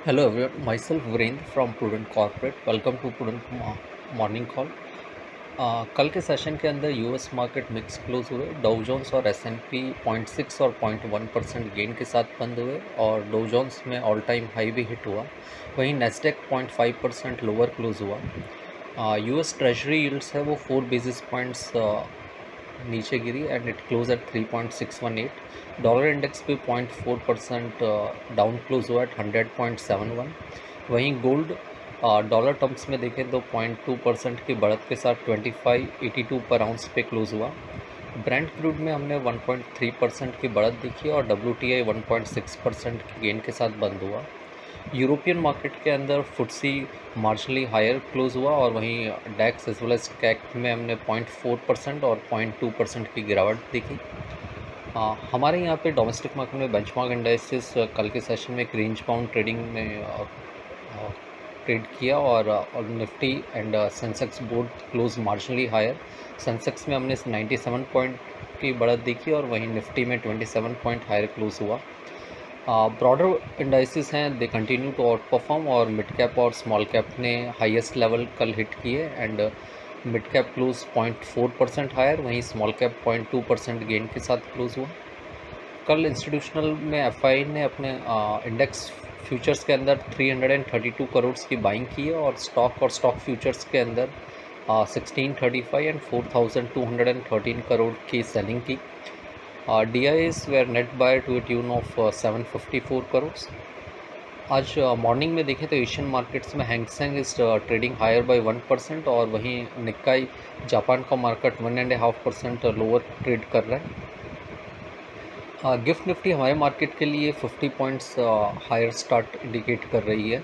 Hello everyone, myself Virendra from Prudent Corporate. Welcome to Prudent morning call. कल के session के अंदर US market mix close हुए। Dow Jones और S&P 0.6 और 0.1% गेन के साथ बंद हुए और डाउ जोन्स में ऑल टाइम हाई भी हिट हुआ। वहीं नेस्डेक 0.5% लोअर क्लोज हुआ। यूएस ट्रेजरी यील्ड्स है वो 4 बेसिस पॉइंट्स नीचे गिरी and it close at 3.618। Dollar index पे 0.4% डाउन क्लोज हुआ एट 100.71। वहीं गोल्ड डॉलर टर्म्स में देखें तो 0.2% की बढ़त के साथ 2582 पर आउंस पे क्लोज हुआ। ब्रेंट क्रूड में हमने 1.3% की बढ़त दिखी और WTI 1.6% की गेन के साथ बंद हुआ। यूरोपियन मार्केट के अंदर फुट्सी मार्जिनली हायर क्लोज हुआ और वहीं डैक्स एज वेल एज कैक में हमने 0.4% और 0.2% की गिरावट देखी। हमारे यहाँ पे डोमेस्टिक मार्केट में बेंचमार्क इंडाइसेस कल के सेशन में एक रेंज बाउंड ट्रेडिंग में ट्रेड किया और Nifty and Sensex both close marginally higher. Sensex में हमने 97 पॉइंट की बढ़त देखी और वहीं निफ्टी में 27 पॉइंट हायर क्लोज हुआ। ब्रॉडर इंडाइसिस हैं, they continue to outperform और मिड कैप और स्मॉल कैप ने हाईएस्ट लेवल कल हिट किए and mid cap close 0.4% higher, वहीं स्मॉल कैप 0.2% गेन के साथ क्लोज हुआ। कल इंस्टीट्यूशनल में एफआई ने अपने इंडेक्स फ्यूचर्स के अंदर 332 करोड़ की बाइंग की है और स्टॉक फ्यूचर्स के अंदर 1635 एंड 4213 करोड़ की सेलिंग की। DIs were net buy to a tune of 754 crore. आज मॉर्निंग में देखें तो एशियन मार्केट्स में Hang Seng is trading higher by 1% और वहीं निक्काई जापान का मार्केट 1.5% लोअर ट्रेड कर रहा है। गिफ्ट निफ्टी हमारे मार्केट के लिए 50 पॉइंट्स हायर स्टार्ट इंडिकेट कर रही है।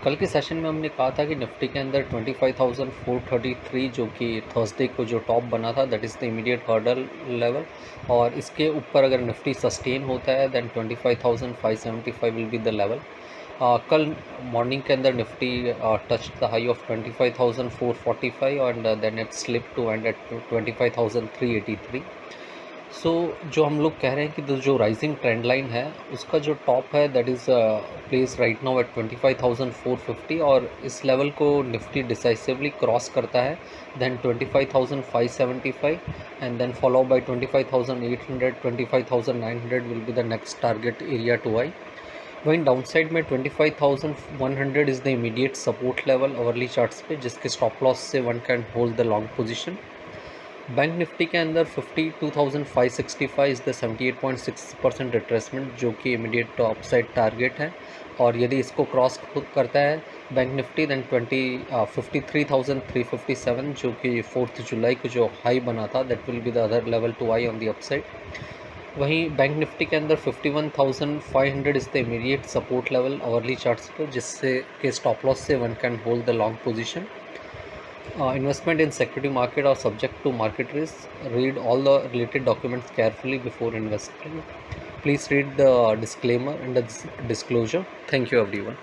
कल के सेशन में हमने कहा था कि निफ्टी के अंदर 25,433 जो कि थर्सडे को जो टॉप बना था that is the immediate hurdle level, और इसके ऊपर अगर निफ्टी सस्टेन होता है then 25,575 will be the level. कल मॉर्निंग के अंदर Nifty touch the high of 25,445 and then it slip to end at 25,383। So जो हम लोग कह रहे हैं कि जो राइजिंग ट्रेंड लाइन है उसका जो टॉप है that is place right now at 25,450 और इस लेवल को निफ्टी डिसाइसिवली क्रॉस करता है then 25,575 and then follow by 25,800 25,900 will be the next target area to eye. वहीं डाउन साइड में 25,100 is the immediate support level hourly charts पे, जिसके stop loss से one can hold the long position. Bank Nifty के अंदर 52,565 is the 78.6% retracement जो कि immediate upside target है, और यदि इसको क्रॉस खुद करता है बैंक निफ्टी देन 53,357 जो कि 4 जुलाई को जो हाई बना था that will be the other level to eye on the upside. वहीं बैंक निफ्टी के अंदर 51,500 is the immediate support level hourly charts पर, जिससे के स्टॉप लॉस से one can hold the long position. Investment in security market are subject to market risk. Read all the related documents carefully before investing. Please read the disclaimer and the disclosure. Thank you everyone.